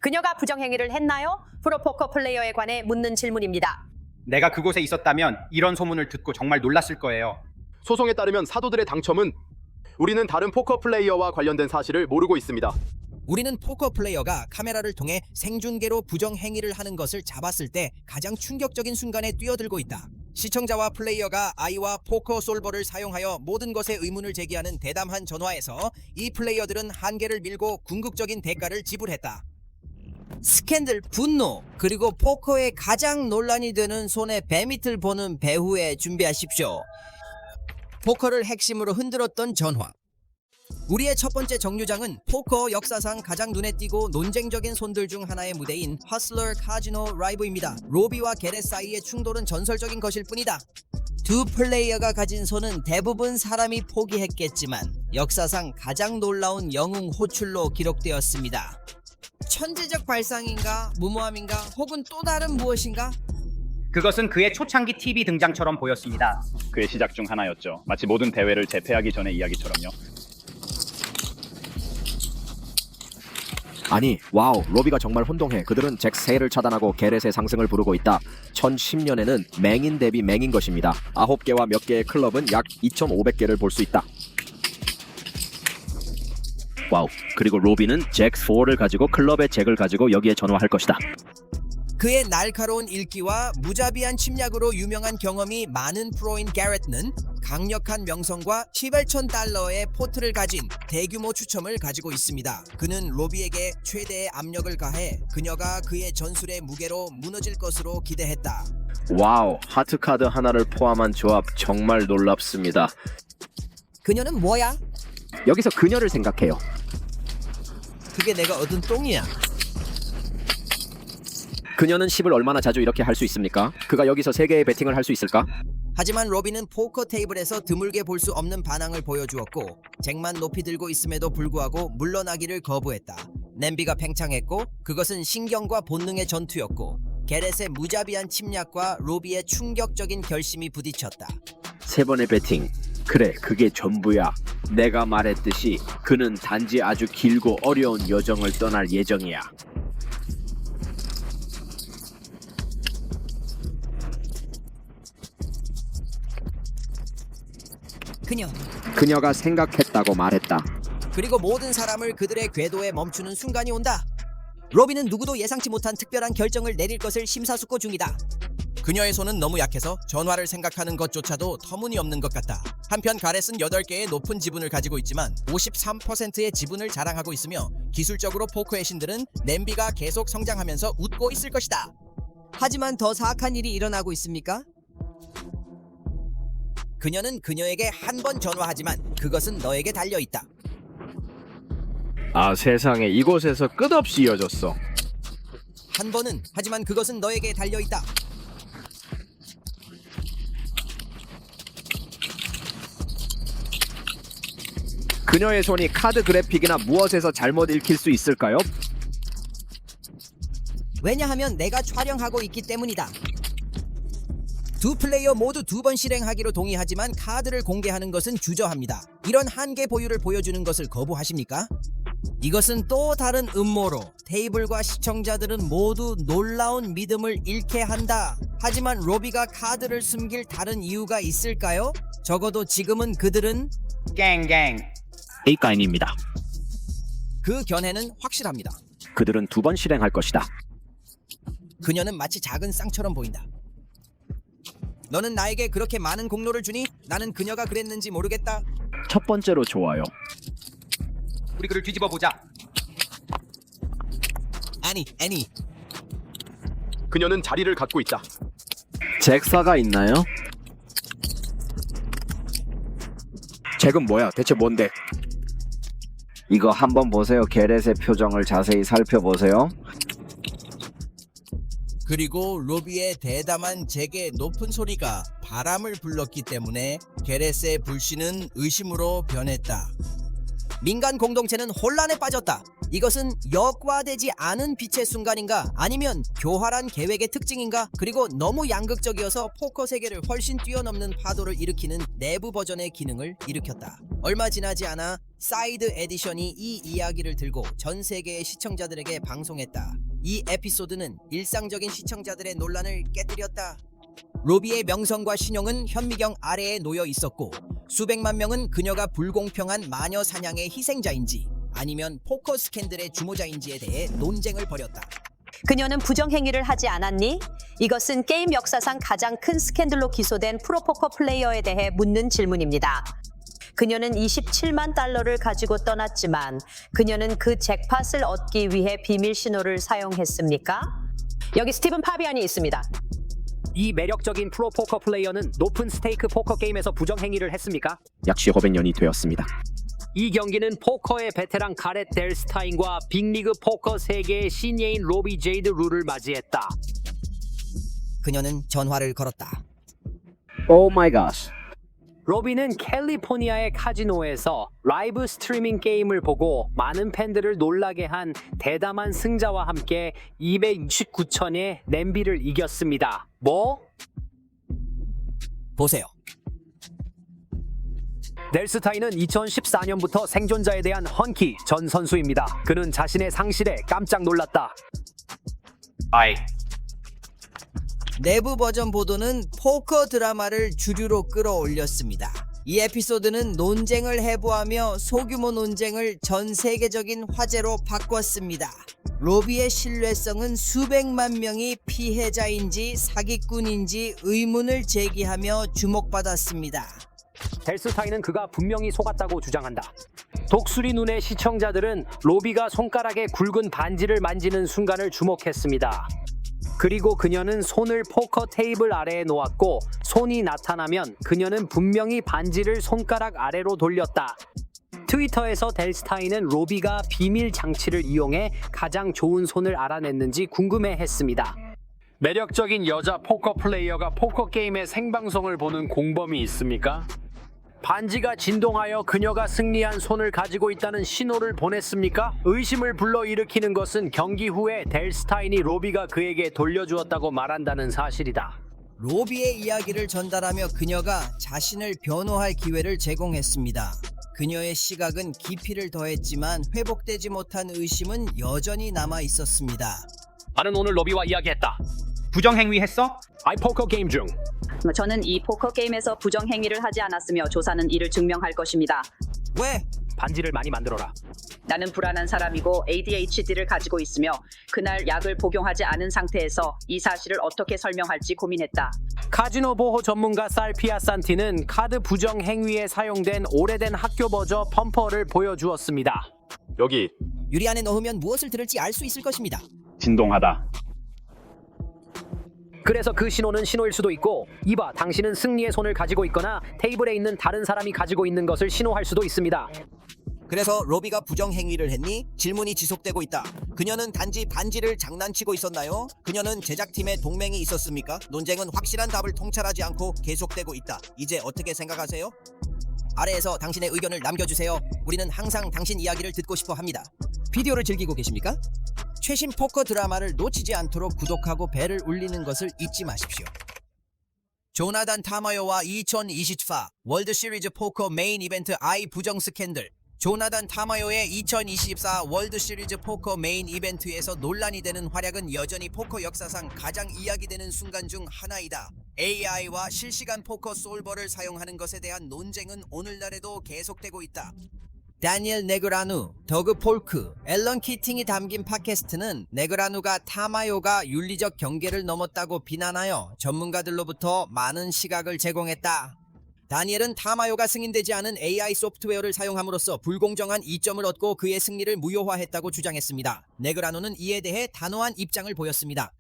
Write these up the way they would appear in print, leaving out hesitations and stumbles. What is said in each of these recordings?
그녀가 부정행위를 했나요? 프로포커 플레이어에 관해 묻는 질문입니다. 내가 그곳에 있었다면 이런 소문을 듣고 정말 놀랐을 거예요. 소송에 따르면 사도들의 당첨은 우리는 다른 포커 플레이어와 관련된 사실을 모르고 있습니다. 우리는 포커 플레이어가 카메라를 통해 생중계로 부정행위를 하는 것을 잡았을 때 가장 충격적인 순간에 뛰어들고 있다. 시청자와 플레이어가 아이와 포커 솔버를 사용하여 모든 것에 의문을 제기하는 대담한 전화에서 이 플레이어들은 한계를 밀고 궁극적인 대가를 지불했다. 스캔들, 분노, 그리고 포커의 가장 논란이 되는 손에 배밑을 보는 배후에 준비하십시오. 포커를 핵심으로 흔들었던 전화. 우리의 첫 번째 정류장은 포커 역사상 가장 눈에 띄고 논쟁적인 손들 중 하나의 무대인 허슬러 카지노 라이브입니다. 로비와 게렛 사이의 충돌은 전설적인 것일 뿐이다. 두 플레이어가 가진 손은 대부분 사람이 포기했겠지만 역사상 가장 놀라운 영웅 호출로 기록되었습니다. 천재적 발상인가, 무모함인가, 혹은 또 다른 무엇인가? 그것은 그의 초창기 TV 등장처럼 보였습니다. 그의 시작 중 하나였죠. 마치 모든 대회를 제패하기 전의 이야기처럼요. 아니, 와우, 로비가 정말 혼동해. 그들은 잭 세일을 차단하고 게렛의 상승을 부르고 있다. 1010년에는 맹인 대비 맹인 것입니다. 9개와 몇 개의 클럽은 약 2500개를 볼 수 있다. 와우, 그리고 로비는 잭 4를 가지고 클럽의 잭을 가지고 여기에 전화할 것이다. 그의 날카로운 읽기와 무자비한 침략으로 유명한 경험이 많은 프로인 게렛는 강력한 명성과 11,000달러의 포트를 가진 대규모 추첨을 가지고 있습니다. 그는 로비에게 최대의 압력을 가해 그녀가 그의 전술의 무게로 무너질 것으로 기대했다. 와우, 하트카드 하나를 포함한 조합 정말 놀랍습니다. 그녀는 뭐야? 여기서 그녀를 생각해요. 그게 내가 얻은 똥이야. 그녀는 10을 얼마나 자주 이렇게 할 수 있습니까? 그가 여기서 3개의 배팅을 할 수 있을까? 하지만 로비는 포커 테이블에서 드물게 볼 수 없는 반항을 보여주었고 잭만 높이 들고 있음에도 불구하고 물러나기를 거부했다. 냄비가 팽창했고 그것은 신경과 본능의 전투였고 게렛의 무자비한 침략과 로비의 충격적인 결심이 부딪혔다. 3번의 배팅. 그래, 그게 전부야. 내가 말했듯이 그는 단지 아주 길고 어려운 여정을 떠날 예정이야. 그녀가 생각했다고 말했다. 그리고 모든 사람을 그들의 궤도에 멈추는 순간이 온다. 로비는 누구도 예상치 못한 특별한 결정을 내릴 것을 심사숙고 중이다. 그녀의 손은 너무 약해서 전화를 생각하는 것조차도 터무니없는 것 같다. 한편 가렛은 8개의 높은 지분을 가지고 있지만 53%의 지분을 자랑하고 있으며 기술적으로 포커의 신들은 냄비가 계속 성장하면서 웃고 있을 것이다. 하지만 더 사악한 일이 일어나고 있습니까? 그녀는 그녀에게 한 번 전화하지만 그것은 너에게 달려있다. 아, 세상에, 이곳에서 끝없이 이어졌어. 한 번은, 하지만 그것은 너에게 달려있다. 그녀의 손이 카드 그래픽이나 무엇에서 잘못 읽힐 수 있을까요? 왜냐하면 내가 촬영하고 있기 때문이다. 두 플레이어 모두 2번 실행하기로 동의하지만 카드를 공개하는 것은 주저합니다. 이런 한계 보유를 보여주는 것을 거부하십니까? 이것은 또 다른 음모로 테이블과 시청자들은 모두 놀라운 믿음을 잃게 한다. 하지만 로비가 카드를 숨길 다른 이유가 있을까요? 적어도 지금은 그들은 갱갱. A가인입니다. 그 견해는 확실합니다. 그들은 2번 실행할 것이다. 그녀는 마치 작은 쌍처럼 보인다. 너는 나에게 그렇게 많은 공로를 주니 나는 그녀가 그랬는지 모르겠다. 첫 번째로 좋아요. 우리 그를 뒤집어 보자. 애니. 그녀는 자리를 갖고 있다. 잭사가 있나요? 잭은 뭐야? 대체 뭔데? 이거 한번 보세요. 게렛의 표정을 자세히 살펴보세요. 그리고 로비의 대담한 잭의 높은 소리가 바람을 불렀기 때문에 게렛의 불씨는 의심으로 변했다. 민간 공동체는 혼란에 빠졌다. 이것은 역과되지 않은 빛의 순간인가? 아니면 교활한 계획의 특징인가? 그리고 너무 양극적이어서 포커 세계를 훨씬 뛰어넘는 파도를 일으키는 내부 버전의 기능을 일으켰다. 얼마 지나지 않아 사이드 에디션이 이 이야기를 들고 전 세계의 시청자들에게 방송했다. 이 에피소드는 일상적인 시청자들의 논란을 깨뜨렸다. 로비의 명성과 신용은 현미경 아래에 놓여 있었고 수백만 명은 그녀가 불공평한 마녀 사냥의 희생자인지 아니면 포커 스캔들의 주모자인지에 대해 논쟁을 벌였다. 그녀는 부정행위를 하지 않았니? 이것은 게임 역사상 가장 큰 스캔들로 기소된 프로포커 플레이어에 대해 묻는 질문입니다. 그녀는 27만 달러를 가지고 떠났지만 그녀는 그 잭팟을 얻기 위해 비밀 신호를 사용했습니까? 여기 스티븐 파비안이 있습니다. 이 매력적인 프로포커 플레이어는 높은 스테이크 포커 게임에서 부정행위를 했습니까? 약 1500년이 되었습니다. 이 경기는 포커의 베테랑 가렛 델스타인과 빅리그 포커 세계의 신예인 로비 제이드 룰을 맞이했다. 그녀는 전화를 걸었다. 오 마이 갓. 로비는 캘리포니아의 카지노에서 라이브 스트리밍 게임을 보고 많은 팬들을 놀라게 한 대담한 승자와 함께 269천의 냄비를 이겼습니다. 뭐? 보세요. 델스타인은 2014년부터 생존자에 대한 헌키 전 선수입니다. 그는 자신의 상실에 깜짝 놀랐다. 내부 버전 보도는 포커 드라마를 주류로 끌어올렸습니다. 이 에피소드는 논쟁을 해부하며 소규모 논쟁을 전 세계적인 화제로 바꿨습니다. 로비의 신뢰성은 수백만 명이 피해자인지 사기꾼인지 의문을 제기하며 주목받았습니다. 델스타인은 그가 분명히 속았다고 주장한다. 독수리 눈의 시청자들은 로비가 손가락에 굵은 반지를 만지는 순간을 주목했습니다. 그리고 그녀는 손을 포커 테이블 아래에 놓았고 손이 나타나면 그녀는 분명히 반지를 손가락 아래로 돌렸다. 트위터에서 델스타인은 로비가 비밀 장치를 이용해 가장 좋은 손을 알아냈는지 궁금해했습니다. 매력적인 여자 포커 플레이어가 포커 게임의 생방송을 보는 공범이 있습니까? 반지가 진동하여 그녀가 승리한 손을 가지고 있다는 신호를 보냈습니까? 의심을 불러일으키는 것은 경기 후에 델스타인이 로비가 그에게 돌려주었다고 말한다는 사실이다. 로비의 이야기를 전달하며 그녀가 자신을 변호할 기회를 제공했습니다. 그녀의 시각은 깊이를 더했지만 회복되지 못한 의심은 여전히 남아 있었습니다. 나는 오늘 로비와 이야기했다. 부정행위 했어? 포커 게임 중. 저는 이 포커 게임에서 부정행위를 하지 않았으며 조사는 이를 증명할 것입니다. 왜? 반지를 많이 만들어라. 나는 불안한 사람이고 ADHD를 가지고 있으며 그날 약을 복용하지 않은 상태에서 이 사실을 어떻게 설명할지 고민했다. 카지노 보호 전문가 살피아 산티는 카드 부정 행위에 사용된 오래된 학교 버저 펌퍼를 보여주었습니다. 여기 유리 안에 넣으면 무엇을 들을지 알 수 있을 것입니다. 진동하다. 그래서 그 신호는 신호일 수도 있고 이봐 당신은 승리의 손을 가지고 있거나 테이블에 있는 다른 사람이 가지고 있는 것을 신호할 수도 있습니다. 그래서 로비가 부정행위를 했니? 질문이 지속되고 있다. 그녀는 단지 반지를 장난치고 있었나요? 그녀는 제작팀에 동맹이 있었습니까? 논쟁은 확실한 답을 통찰하지 않고 계속되고 있다. 이제 어떻게 생각하세요? 아래에서 당신의 의견을 남겨주세요. 우리는 항상 당신 이야기를 듣고 싶어 합니다. 비디오를 즐기고 계십니까? 최신 포커 드라마를 놓치지 않도록 구독하고 벨을 울리는 것을 잊지 마십시오. 조나단 타마요와 2024 월드 시리즈 포커 메인 이벤트 I 부정 스캔들. 조나단 타마요의 2024 월드 시리즈 포커 메인 이벤트에서 논란이 되는 활약은 여전히 포커 역사상 가장 이야기되는 순간 중 하나이다. AI와 실시간 포커 솔버를 사용하는 것에 대한 논쟁은 오늘날에도 계속되고 있다. 다니엘 네그라누, 더그 폴크, 앨런 키팅이 담긴 팟캐스트는 네그라누가 타마요가 윤리적 경계를 넘었다고 비난하여 전문가들로부터 많은 시각을 제공했다. 다니엘은 타마요가 승인되지 않은 AI 소프트웨어를 사용함으로써 불공정한 이점을 얻고 그의 승리를 무효화했다고 주장했습니다. 네그라누는 이에 대해 단호한 입장을 보였습니다.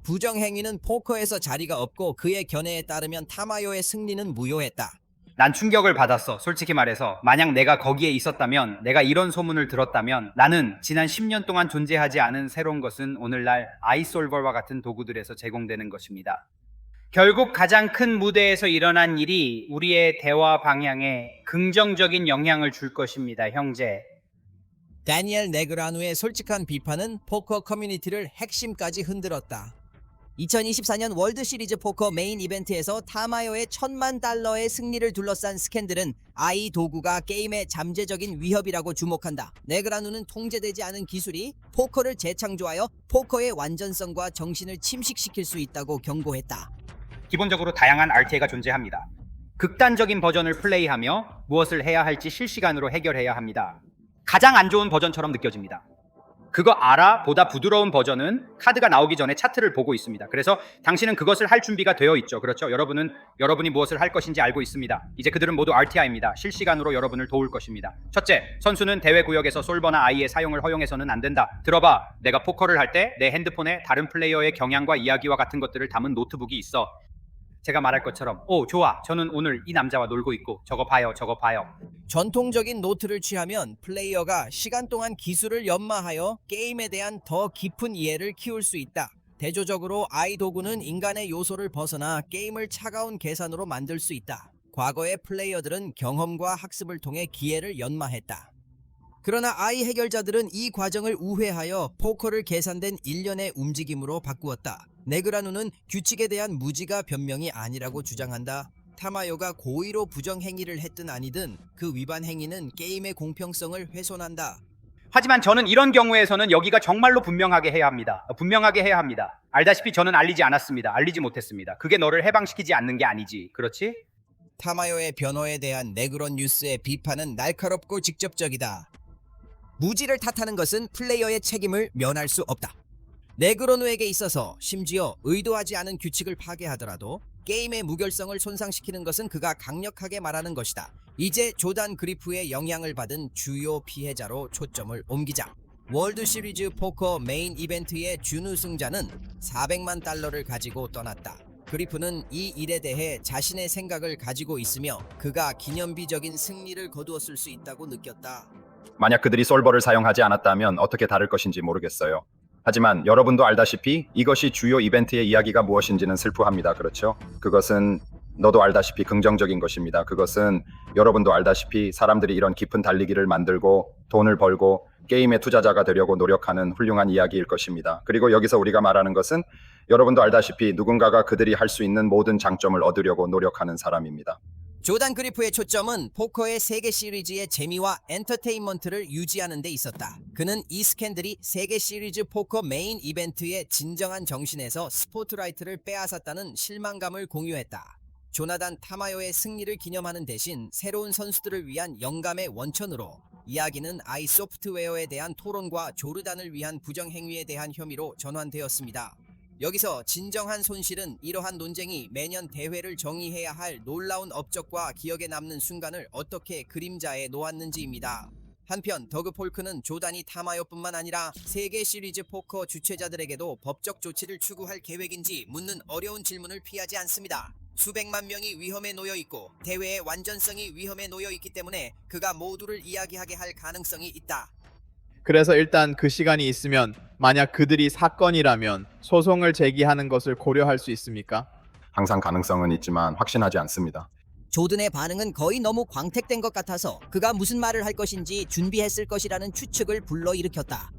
부정행위는 포커에서 자리가 없고 그의 견해에 따르면 타마요의 승리는 무효했다. 난 충격을 받았어. 솔직히 말해서 만약 내가 거기에 있었다면, 내가 이런 소문을 들었다면 나는 지난 10년 동안 존재하지 않은 새로운 것은 오늘날 아이솔버와 같은 도구들에서 제공되는 것입니다. 결국 가장 큰 무대에서 일어난 일이 우리의 대화 방향에 긍정적인 영향을 줄 것입니다, 형제. 다니엘 네그라누의 솔직한 비판은 포커 커뮤니티를 핵심까지 흔들었다. 2024년 월드 시리즈 포커 메인 이벤트에서 타마요의 $10,000,000의 승리를 둘러싼 스캔들은 AI 도구가 게임의 잠재적인 위협이라고 주목한다. 네그라누는 통제되지 않은 기술이 포커를 재창조하여 포커의 완전성과 정신을 침식시킬 수 있다고 경고했다. 기본적으로 다양한 RTA가 존재합니다. 극단적인 버전을 플레이하며 무엇을 해야 할지 실시간으로 해결해야 합니다. 가장 안 좋은 버전처럼 느껴집니다. 그거 알아? 보다 부드러운 버전은 카드가 나오기 전에 차트를 보고 있습니다. 그래서 당신은 그것을 할 준비가 되어 있죠. 그렇죠? 여러분이 무엇을 할 것인지 알고 있습니다. 이제 그들은 모두 RTI입니다. 실시간으로 여러분을 도울 것입니다. 첫째, 선수는 대회 구역에서 솔버나 I의 사용을 허용해서는 안 된다. 들어봐. 내가 포커를 할 때 내 핸드폰에 다른 플레이어의 경향과 이야기와 같은 것들을 담은 노트북이 있어. 제가 말할 것처럼 오 좋아 저는 오늘 이 남자와 놀고 있고 저거 봐요. 전통적인 노트를 취하면 플레이어가 시간 동안 기술을 연마하여 게임에 대한 더 깊은 이해를 키울 수 있다. 대조적으로 AI 도구는 인간의 요소를 벗어나 게임을 차가운 계산으로 만들 수 있다. 과거의 플레이어들은 경험과 학습을 통해 기회를 연마했다. 그러나 AI 해결자들은 이 과정을 우회하여 포커를 계산된 일련의 움직임으로 바꾸었다. 네그라누는 규칙에 대한 무지가 변명이 아니라고 주장한다. 타마요가 고의로 부정행위를 했든 아니든 그 위반 행위는 게임의 공평성을 훼손한다. 하지만 저는 이런 경우에서는 여기가 정말로 분명하게 해야 합니다. 알다시피 저는 알리지 못했습니다. 그게 너를 해방시키지 않는 게 아니지. 그렇지? 타마요의 변호에 대한 네그론 뉴스의 비판은 날카롭고 직접적이다. 무지를 탓하는 것은 플레이어의 책임을 면할 수 없다. 네그로누에게 있어서 심지어 의도하지 않은 규칙을 파괴하더라도 게임의 무결성을 손상시키는 것은 그가 강력하게 말하는 것이다. 이제 조단 그리프의 영향을 받은 주요 피해자로 초점을 옮기자. 월드 시리즈 포커 메인 이벤트의 준우승자는 $400,000,000를 가지고 떠났다. 그리프는 이 일에 대해 자신의 생각을 가지고 있으며 그가 기념비적인 승리를 거두었을 수 있다고 느꼈다. 만약 그들이 솔버를 사용하지 않았다면 어떻게 다를 것인지 모르겠어요. 하지만 여러분도 알다시피 이것이 주요 이벤트의 이야기가 무엇인지는 슬프합니다. 그렇죠? 그것은 너도 알다시피 긍정적인 것입니다. 그것은 여러분도 알다시피 사람들이 이런 깊은 달리기를 만들고 돈을 벌고 게임의 투자자가 되려고 노력하는 훌륭한 이야기일 것입니다. 그리고 여기서 우리가 말하는 것은 여러분도 알다시피 누군가가 그들이 할 수 있는 모든 장점을 얻으려고 노력하는 사람입니다. 조단 그리프의 초점은 포커의 세계 시리즈의 재미와 엔터테인먼트를 유지하는 데 있었다. 그는 이 스캔들이 세계 시리즈 포커 메인 이벤트의 진정한 정신에서 스포트라이트를 빼앗았다는 실망감을 공유했다. 조나단 타마요의 승리를 기념하는 대신 새로운 선수들을 위한 영감의 원천으로 이야기는 AI 소프트웨어에 대한 토론과 조르단을 위한 부정행위에 대한 혐의로 전환되었습니다. 여기서 진정한 손실은 이러한 논쟁이 매년 대회를 정의해야 할 놀라운 업적과 기억에 남는 순간을 어떻게 그림자에 놓았는지입니다. 한편 더그 폴크는 조단이 타마요뿐만 아니라 세계 시리즈 포커 주최자들에게도 법적 조치를 추구할 계획인지 묻는 어려운 질문을 피하지 않습니다. 수백만 명이 위험에 놓여 있고 대회의 완전성이 위험에 놓여 있기 때문에 그가 모두를 이야기하게 할 가능성이 있다. 그래서 일단 그 시간이 있으면 만약 그들이 사건이라면 소송을 제기하는 것을 고려할 수 있습니까? 항상 가능성은 있지만 확신하지 않습니다. 조든의 반응은 거의 너무 광택된 것 같아서 그가 무슨 말을 할 것인지 준비했을 것이라는 추측을 불러일으켰다.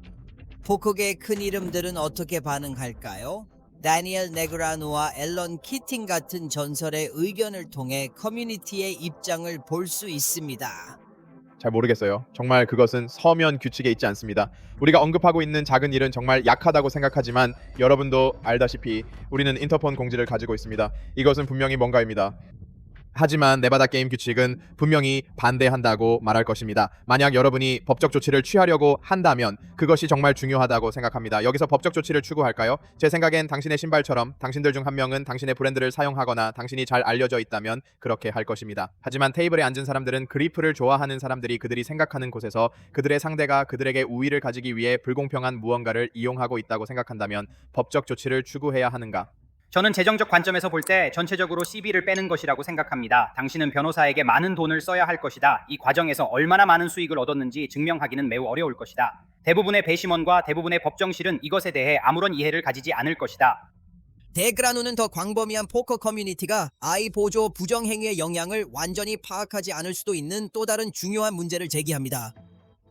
포커계의 큰 이름들은 어떻게 반응할까요? 다니엘 네그라누와 앨런 키팅 같은 전설의 의견을 통해 커뮤니티의 입장을 볼 수 있습니다. 잘 모르겠어요. 정말 그것은 서면 규칙에 있지 않습니다. 우리가 언급하고 있는 작은 일은 정말 약하다고 생각하지만 여러분도 알다시피 우리는 인터폰 공지를 가지고 있습니다. 이것은 분명히 뭔가입니다. 하지만 네바다 게임 규칙은 분명히 반대한다고 말할 것입니다. 만약 여러분이 법적 조치를 취하려고 한다면 그것이 정말 중요하다고 생각합니다. 여기서 법적 조치를 추구할까요? 제 생각엔 당신의 신발처럼 당신들 중 한 명은 당신의 브랜드를 사용하거나 당신이 잘 알려져 있다면 그렇게 할 것입니다. 하지만 테이블에 앉은 사람들은 그리프를 좋아하는 사람들이 그들이 생각하는 곳에서 그들의 상대가 그들에게 우위를 가지기 위해 불공평한 무언가를 이용하고 있다고 생각한다면 법적 조치를 추구해야 하는가? 저는 재정적 관점에서 볼 때 전체적으로 CB를 빼는 것이라고 생각합니다. 당신은 변호사에게 많은 돈을 써야 할 것이다. 이 과정에서 얼마나 많은 수익을 얻었는지 증명하기는 매우 어려울 것이다. 대부분의 배심원과 대부분의 법정실은 이것에 대해 아무런 이해를 가지지 않을 것이다. 데그라누는 더 광범위한 포커 커뮤니티가 아이 보조 부정행위의 영향을 완전히 파악하지 않을 수도 있는 또 다른 중요한 문제를 제기합니다.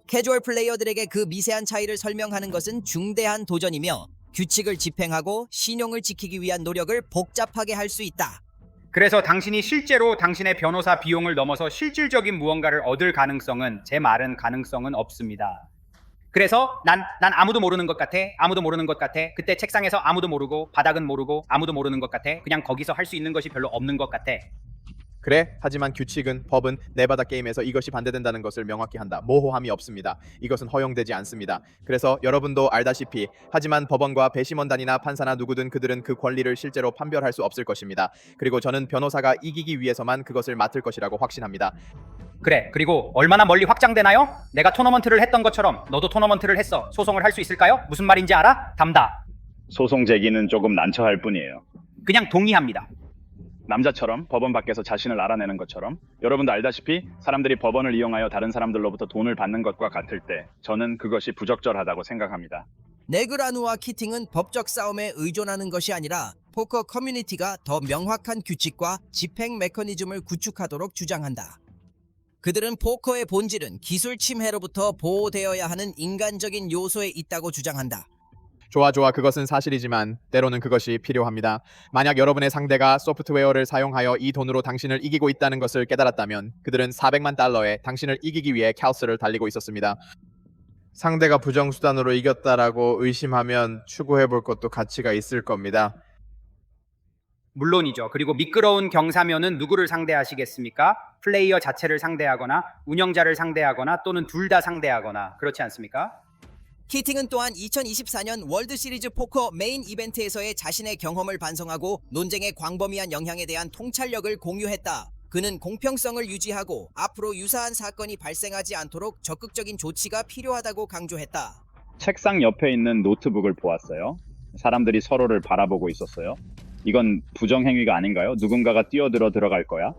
캐주얼 플레이어들에게 그 미세한 차이를 설명하는 것은 중대한 도전이며 규칙을 집행하고 신용을 지키기 위한 노력을 복잡하게 할 수 있다. 그래서 당신이 실제로 당신의 변호사 비용을 넘어서 실질적인 무언가를 얻을 가능성은, 제 말은 가능성은 없습니다. 그래서 난 아무도 모르는 것 같아. 아무도 모르는 것 같아. 그때 책상에서 아무도 모르고 바닥은 모르고 아무도 모르는 것 같아. 그냥 거기서 할 수 있는 것이 별로 없는 것 같아. 그래, 하지만 규칙은, 법은 네바다 게임에서 이것이 반대된다는 것을 명확히 한다. 모호함이 없습니다. 이것은 허용되지 않습니다. 그래서 여러분도 알다시피, 하지만 법원과 배심원단이나 판사나 누구든 그들은 그 권리를 실제로 판별할 수 없을 것입니다. 그리고 저는 변호사가 이기기 위해서만 그것을 맡을 것이라고 확신합니다. 그래, 그리고 얼마나 멀리 확장되나요? 내가 토너먼트를 했던 것처럼 너도 토너먼트를 했어. 소송을 할 수 있을까요? 무슨 말인지 알아? 담다. 소송 제기는 조금 난처할 뿐이에요. 그냥 동의합니다. 남자처럼 법원 밖에서 자신을 알아내는 것처럼 여러분도 알다시피 사람들이 법원을 이용하여 다른 사람들로부터 돈을 받는 것과 같을 때 저는 그것이 부적절하다고 생각합니다. 네그라누와 키팅은 법적 싸움에 의존하는 것이 아니라 포커 커뮤니티가 더 명확한 규칙과 집행 메커니즘을 구축하도록 주장한다. 그들은 포커의 본질은 기술 침해로부터 보호되어야 하는 인간적인 요소에 있다고 주장한다. 좋아, 그것은 사실이지만 때로는 그것이 필요합니다. 만약 여러분의 상대가 소프트웨어를 사용하여 이 돈으로 당신을 이기고 있다는 것을 깨달았다면 그들은 $400만 당신을 이기기 위해 캘스를 달리고 있었습니다. 상대가 부정수단으로 이겼다라고 의심하면 추구해볼 것도 가치가 있을 겁니다. 물론이죠. 그리고 미끄러운 경사면은 누구를 상대하시겠습니까? 플레이어 자체를 상대하거나 운영자를 상대하거나 또는 둘 다 상대하거나, 그렇지 않습니까? 키팅은 또한 2024년 월드 시리즈 포커 메인 이벤트에서의 자신의 경험을 반성하고 논쟁의 광범위한 영향에 대한 통찰력을 공유했다. 그는 공평성을 유지하고 앞으로 유사한 사건이 발생하지 않도록 적극적인 조치가 필요하다고 강조했다. 책상 옆에 있는 노트북을 보았어요. 사람들이 서로를 바라보고 있었어요. 이건 부정행위가 아닌가요? 누군가가 뛰어들어 들어갈 거야?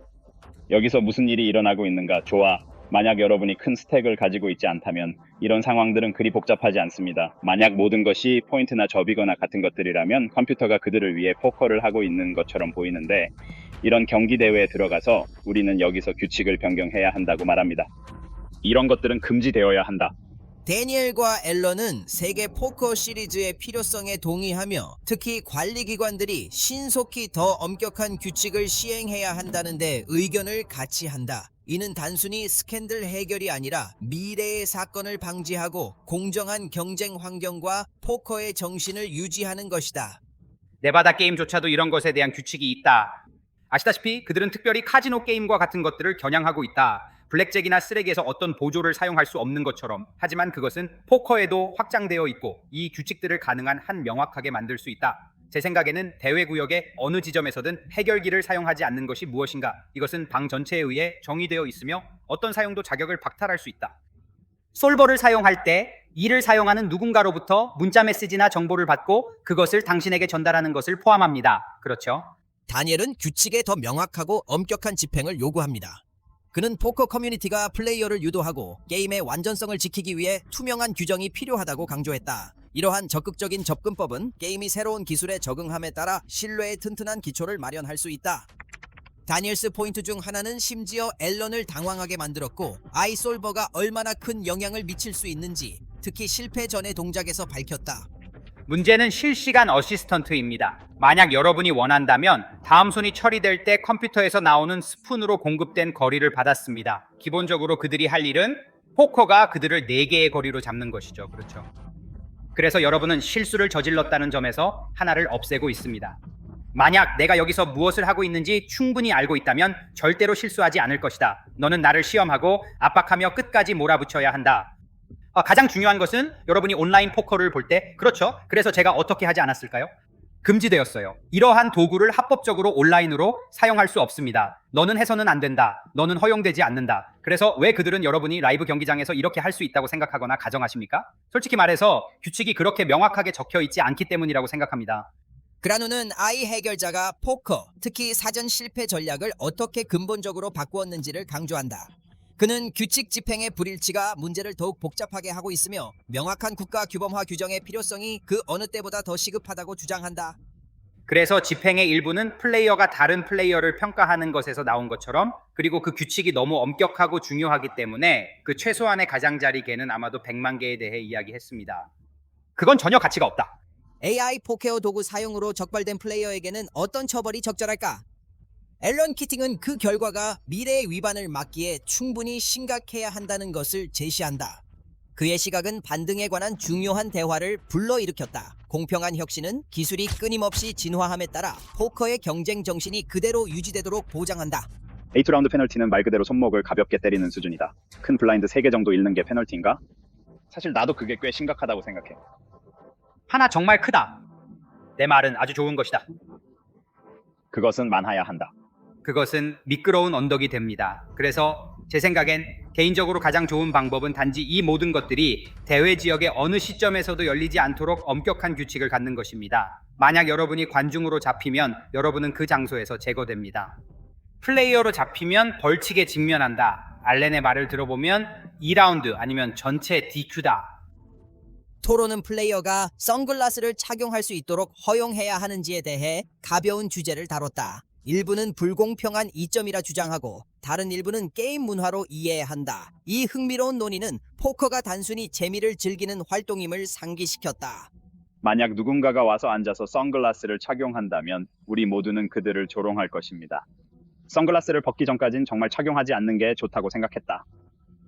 여기서 무슨 일이 일어나고 있는가? 좋아. 만약 여러분이 큰 스택을 가지고 있지 않다면 이런 상황들은 그리 복잡하지 않습니다. 만약 모든 것이 포인트나 접이거나 같은 것들이라면 컴퓨터가 그들을 위해 포커를 하고 있는 것처럼 보이는데 이런 경기 대회에 들어가서 우리는 여기서 규칙을 변경해야 한다고 말합니다. 이런 것들은 금지되어야 한다. 데니엘과 앨런은 세계 포커 시리즈의 필요성에 동의하며 특히 관리기관들이 신속히 더 엄격한 규칙을 시행해야 한다는 데 의견을 같이 한다. 이는 단순히 스캔들 해결이 아니라 미래의 사건을 방지하고 공정한 경쟁 환경과 포커의 정신을 유지하는 것이다. 네바다 게임조차도 이런 것에 대한 규칙이 있다. 아시다시피 그들은 특별히 카지노 게임과 같은 것들을 겨냥하고 있다. 블랙잭이나 쓰레기에서 어떤 보조를 사용할 수 없는 것처럼. 하지만 그것은 포커에도 확장되어 있고 이 규칙들을 가능한 한 명확하게 만들 수 있다. 제 생각에는 대회 구역의 어느 지점에서든 해결기를 사용하지 않는 것이 무엇인가. 이것은 방 전체에 의해 정의되어 있으며 어떤 사용도 자격을 박탈할 수 있다. 솔버를 사용할 때 이를 사용하는 누군가로부터 문자 메시지나 정보를 받고 그것을 당신에게 전달하는 것을 포함합니다. 그렇죠? 다니엘은 규칙에 더 명확하고 엄격한 집행을 요구합니다. 그는 포커 커뮤니티가 플레이어를 유도하고 게임의 완전성을 지키기 위해 투명한 규정이 필요하다고 강조했다. 이러한 적극적인 접근법은 게임이 새로운 기술에 적응함에 따라 신뢰의 튼튼한 기초를 마련할 수 있다. 다니엘스 포인트 중 하나는 심지어 앨런을 당황하게 만들었고 아이솔버가 얼마나 큰 영향을 미칠 수 있는지 특히 실패 전의 동작에서 밝혔다. 문제는 실시간 어시스턴트입니다. 만약 여러분이 원한다면 다음 손이 처리될 때 컴퓨터에서 나오는 스푼으로 공급된 거리를 받았습니다. 기본적으로 그들이 할 일은 포커가 그들을 4개의 거리로 잡는 것이죠. 그렇죠? 그래서 여러분은 실수를 저질렀다는 점에서 하나를 없애고 있습니다. 만약 내가 여기서 무엇을 하고 있는지 충분히 알고 있다면 절대로 실수하지 않을 것이다. 너는 나를 시험하고 압박하며 끝까지 몰아붙여야 한다. 가장 중요한 것은 여러분이 온라인 포커를 볼 때, 그렇죠? 그래서 제가 어떻게 하지 않았을까요? 금지되었어요. 이러한 도구를 합법적으로 온라인으로 사용할 수 없습니다. 너는 해서는 안 된다. 너는 허용되지 않는다. 그래서 왜 그들은 여러분이 라이브 경기장에서 이렇게 할 수 있다고 생각하거나 가정하십니까? 솔직히 말해서 규칙이 그렇게 명확하게 적혀 있지 않기 때문이라고 생각합니다. 그라누는 아이 해결자가 포커, 특히 사전 실패 전략을 어떻게 근본적으로 바꾸었는지를 강조한다. 그는 규칙 집행의 불일치가 문제를 더욱 복잡하게 하고 있으며 명확한 국가 규범화 규정의 필요성이 그 어느 때보다 더 시급하다고 주장한다. 그래서 집행의 일부는 플레이어가 다른 플레이어를 평가하는 것에서 나온 것처럼, 그리고 그 규칙이 너무 엄격하고 중요하기 때문에 그 최소한의 가장자리 개는 아마도 100만 개에 대해 이야기했습니다. 그건 전혀 가치가 없다. AI 포케어 도구 사용으로 적발된 플레이어에게는 어떤 처벌이 적절할까? 앨런 키팅은 그 결과가 미래의 위반을 막기에 충분히 심각해야 한다는 것을 제시한다. 그의 시각은 반등에 관한 중요한 대화를 불러일으켰다. 공평한 혁신은 기술이 끊임없이 진화함에 따라 포커의 경쟁 정신이 그대로 유지되도록 보장한다. 8라운드 페널티는 말 그대로 손목을 가볍게 때리는 수준이다. 큰 블라인드 3개 정도 잃는 게 페널티인가? 사실 나도 그게 꽤 심각하다고 생각해. 하나 정말 크다. 내 말은 아주 좋은 것이다. 그것은 많아야 한다. 그것은 미끄러운 언덕이 됩니다. 그래서 제 생각엔 개인적으로 가장 좋은 방법은 단지 이 모든 것들이 대회 지역의 어느 시점에서도 열리지 않도록 엄격한 규칙을 갖는 것입니다. 만약 여러분이 관중으로 잡히면 여러분은 그 장소에서 제거됩니다. 플레이어로 잡히면 벌칙에 직면한다. 알렌의 말을 들어보면 2라운드 아니면 전체 DQ다. 토론은 플레이어가 선글라스를 착용할 수 있도록 허용해야 하는지에 대해 가벼운 주제를 다뤘다. 일부는 불공평한 이점이라 주장하고 다른 일부는 게임 문화로 이해한다. 이 흥미로운 논의는 포커가 단순히 재미를 즐기는 활동임을 상기시켰다. 만약 누군가가 와서 앉아서 선글라스를 착용한다면 우리 모두는 그들을 조롱할 것입니다. 선글라스를 벗기 전까진 정말 착용하지 않는 게 좋다고 생각했다.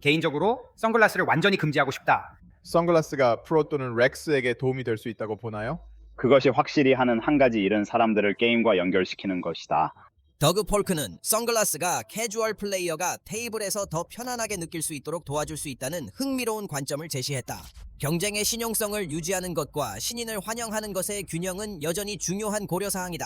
개인적으로 선글라스를 완전히 금지하고 싶다. 선글라스가 프로 또는 렉스에게 도움이 될 수 있다고 보나요? 그것이 확실히 하는 한 가지 일은 사람들을 게임과 연결시키는 것이다. 더그 폴크는 선글라스가 캐주얼 플레이어가 테이블에서 더 편안하게 느낄 수 있도록 도와줄 수 있다는 흥미로운 관점을 제시했다. 경쟁의 신용성을 유지하는 것과 신인을 환영하는 것의 균형은 여전히 중요한 고려사항이다.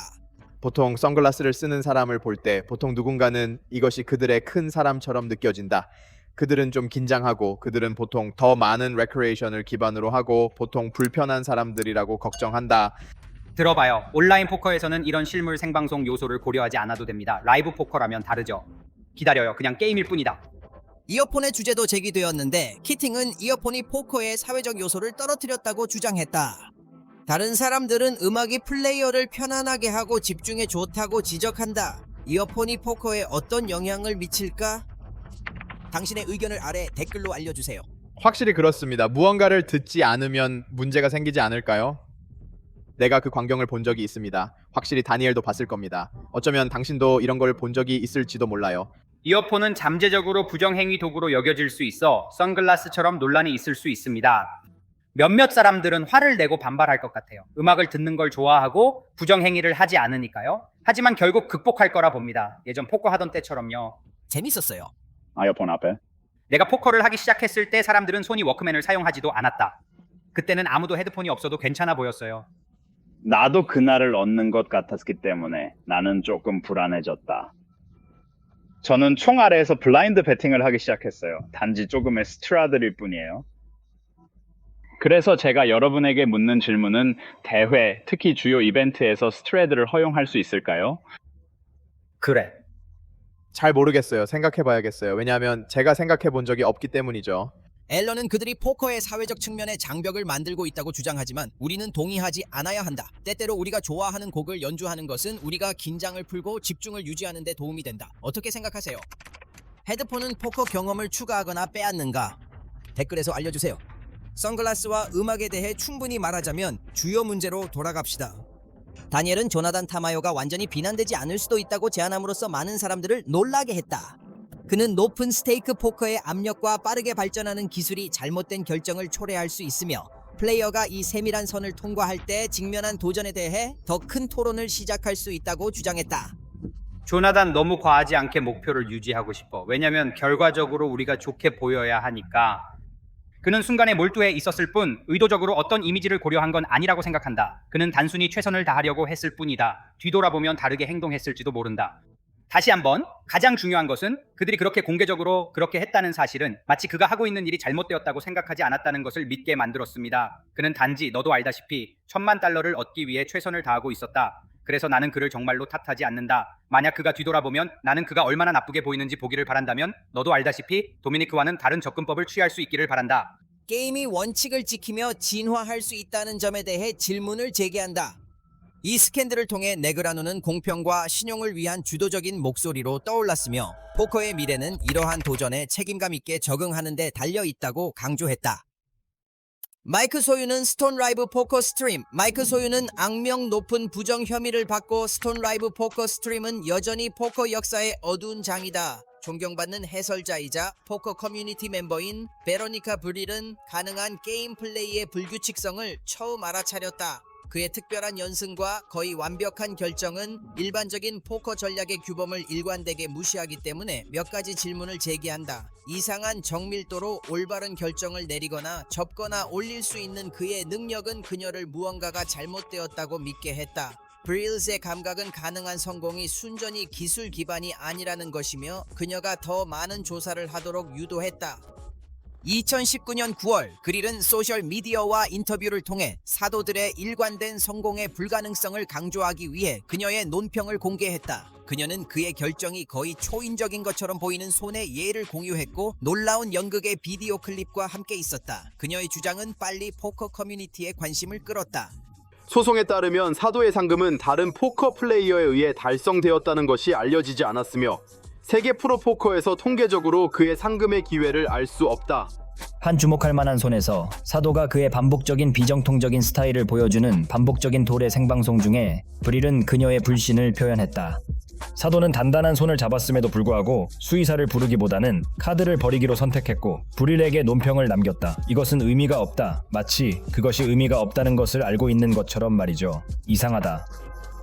보통 선글라스를 쓰는 사람을 볼 때 보통 누군가는 이것이 그들의 큰 사람처럼 느껴진다. 그들은 좀 긴장하고 그들은 보통 더 많은 레크레이션을 기반으로 하고 보통 불편한 사람들이라고 걱정한다. 들어봐요. 온라인 포커에서는 이런 실물 생방송 요소를 고려하지 않아도 됩니다. 라이브 포커라면 다르죠. 기다려요. 그냥 게임일 뿐이다. 이어폰의 주제도 제기되었는데 키팅은 이어폰이 포커의 사회적 요소를 떨어뜨렸다고 주장했다. 다른 사람들은 음악이 플레이어를 편안하게 하고 집중에 좋다고 지적한다. 이어폰이 포커에 어떤 영향을 미칠까? 당신의 의견을 아래 댓글로 알려주세요. 확실히 그렇습니다. 무언가를 듣지 않으면 문제가 생기지 않을까요? 내가 그 광경을 본 적이 있습니다. 확실히 다니엘도 봤을 겁니다. 어쩌면 당신도 이런 걸 본 적이 있을지도 몰라요. 이어폰은 잠재적으로 부정행위 도구로 여겨질 수 있어 선글라스처럼 논란이 있을 수 있습니다. 몇몇 사람들은 화를 내고 반발할 것 같아요. 음악을 듣는 걸 좋아하고 부정행위를 하지 않으니까요. 하지만 결국 극복할 거라 봅니다. 예전 포커 하던 때처럼요. 재밌었어요. 아이폰 앞에. 내가 포커를 하기 시작했을 때 사람들은 소니 워크맨을 사용하지도 않았다. 그때는 아무도 헤드폰이 없어도 괜찮아 보였어요. 나도 그날을 얻는 것 같았기 때문에 나는 조금 불안해졌다. 저는 총 아래에서 블라인드 배팅을 하기 시작했어요. 단지 조금의 스트라들일 뿐이에요. 그래서 제가 여러분에게 묻는 질문은 대회, 특히 주요 이벤트에서 스트레드를 허용할 수 있을까요? 그래. 잘 모르겠어요. 생각해 봐야겠어요. 왜냐하면 제가 생각해 본 적이 없기 때문이죠. 앨런은 그들이 포커의 사회적 측면의 장벽을 만들고 있다고 주장하지만 우리는 동의하지 않아야 한다. 때때로 우리가 좋아하는 곡을 연주하는 것은 우리가 긴장을 풀고 집중을 유지하는 데 도움이 된다. 어떻게 생각하세요? 헤드폰은 포커 경험을 추가하거나 빼앗는가? 댓글에서 알려주세요. 선글라스와 음악에 대해 충분히 말하자면 주요 문제로 돌아갑시다. 다니엘은 조나단 타마요가 완전히 비난되지 않을 수도 있다고 제안함으로써 많은 사람들을 놀라게 했다. 그는 높은 스테이크 포커의 압력과 빠르게 발전하는 기술이 잘못된 결정을 초래할 수 있으며 플레이어가 이 세밀한 선을 통과할 때 직면한 도전에 대해 더 큰 토론을 시작할 수 있다고 주장했다. 조나단 너무 과하지 않게 목표를 유지하고 싶어. 왜냐면 결과적으로 우리가 좋게 보여야 하니까. 그는 순간에 몰두해 있었을 뿐 의도적으로 어떤 이미지를 고려한 건 아니라고 생각한다. 그는 단순히 최선을 다하려고 했을 뿐이다. 뒤돌아보면 다르게 행동했을지도 모른다. 다시 한번 가장 중요한 것은 그들이 그렇게 공개적으로 그렇게 했다는 사실은 마치 그가 하고 있는 일이 잘못되었다고 생각하지 않았다는 것을 믿게 만들었습니다. 그는 단지 너도 알다시피 $10,000,000를 얻기 위해 최선을 다하고 있었다. 그래서 나는 그를 정말로 탓하지 않는다. 만약 그가 뒤돌아보면 나는 그가 얼마나 나쁘게 보이는지 보기를 바란다면 너도 알다시피 도미니크와는 다른 접근법을 취할 수 있기를 바란다. 게임이 원칙을 지키며 진화할 수 있다는 점에 대해 질문을 제기한다. 이 스캔들을 통해 네그라노는 공평과 신용을 위한 주도적인 목소리로 떠올랐으며 포커의 미래는 이러한 도전에 책임감 있게 적응하는 데 달려 있다고 강조했다. 마이크 소유는 스톤 라이브 포커 스트림. 마이크 소유는 악명 높은 부정 혐의를 받고 스톤 라이브 포커 스트림은 여전히 포커 역사의 어두운 장이다. 존경받는 해설자이자 포커 커뮤니티 멤버인 베로니카 브릴은 가능한 게임 플레이의 불규칙성을 처음 알아차렸다. 그의 특별한 연승과 거의 완벽한 결정은 일반적인 포커 전략의 규범을 일관되게 무시하기 때문에 몇 가지 질문을 제기한다. 이상한 정밀도로 올바른 결정을 내리거나 접거나 올릴 수 있는 그의 능력은 그녀를 무언가가 잘못되었다고 믿게 했다. 브릴스의 감각은 가능한 성공이 순전히 기술 기반이 아니라는 것이며 그녀가 더 많은 조사를 하도록 유도했다. 2019년 9월 그릴은 소셜미디어와 인터뷰를 통해 사도들의 일관된 성공의 불가능성을 강조하기 위해 그녀의 논평을 공개했다. 그녀는 그의 결정이 거의 초인적인 것처럼 보이는 손의 예를 공유했고 놀라운 연극의 비디오 클립과 함께 있었다. 그녀의 주장은 빨리 포커 커뮤니티의 관심을 끌었다. 소송에 따르면 사도의 상금은 다른 포커 플레이어에 의해 달성되었다는 것이 알려지지 않았으며 세계 프로포커에서 통계적으로 그의 상금의 기회를 알 수 없다. 한 주목할 만한 손에서 사도가 그의 반복적인 비정통적인 스타일을 보여주는 반복적인 돌의 생방송 중에 브릴은 그녀의 불신을 표현했다. 사도는 단단한 손을 잡았음에도 불구하고 수의사를 부르기보다는 카드를 버리기로 선택했고 브릴에게 논평을 남겼다. 이것은 의미가 없다. 마치 그것이 의미가 없다는 것을 알고 있는 것처럼 말이죠. 이상하다.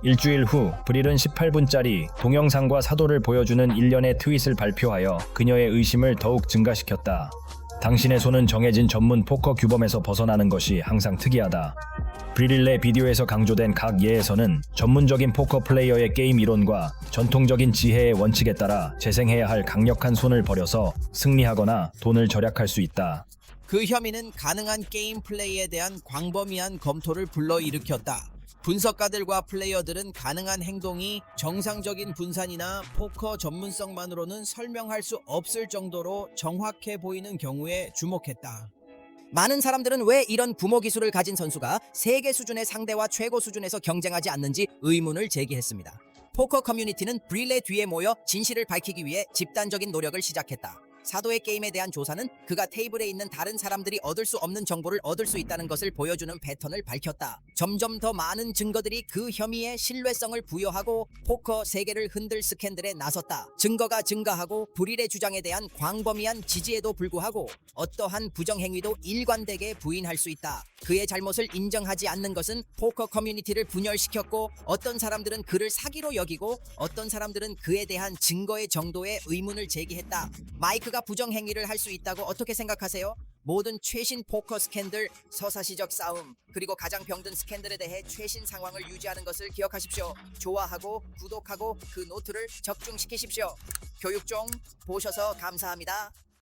일주일 후 브릴은 18분짜리 동영상과 사도를 보여주는 일련의 트윗을 발표하여 그녀의 의심을 더욱 증가시켰다. 당신의 손은 정해진 전문 포커 규범에서 벗어나는 것이 항상 특이하다. 브릴 내 비디오에서 강조된 각 예에서는 전문적인 포커 플레이어의 게임 이론과 전통적인 지혜의 원칙에 따라 재생해야 할 강력한 손을 버려서 승리하거나 돈을 절약할 수 있다. 그 혐의는 가능한 게임 플레이에 대한 광범위한 검토를 불러일으켰다. 분석가들과 플레이어들은 가능한 행동이 정상적인 분산이나 포커 전문성만으로는 설명할 수 없을 정도로 정확해 보이는 경우에 주목했다. 많은 사람들은 왜 이런 부모 기술을 가진 선수가 세계 수준의 상대와 최고 수준에서 경쟁하지 않는지 의문을 제기했습니다. 포커 커뮤니티는 브릴의 뒤에 모여 진실을 밝히기 위해 집단적인 노력을 시작했다. 사도의 게임에 대한 조사는 그가 테이블에 있는 다른 사람들이 얻을 수 없는 정보를 얻을 수 있다는 것을 보여주는 패턴을 밝혔다. 점점 더 많은 증거들이 그 혐의에 신뢰성을 부여하고 포커 세계를 흔들 스캔들에 나섰다. 증거가 증가하고 브릴의 주장에 대한 광범위한 지지에도 불구하고 어떠한 부정행위도 일관되게 부인할 수 있다. 그의 잘못을 인정하지 않는 것은 포커 커뮤니티를 분열시켰고 어떤 사람들은 그를 사기로 여기고 어떤 사람들은 그에 대한 증거의 정도에 의문을 제기했다. 마이크가 부정행위를 할 수 있다고 어떻게 생각하세요? 모든 최신 포커 스캔들, 서사시적 싸움, 그리고 가장 병든 스캔들에 대해 최신 상황을 유지하는 것을 기억하십시오. 좋아하고 구독하고 그 노트를 적중시키십시오. 교육 중 보셔서 감사합니다.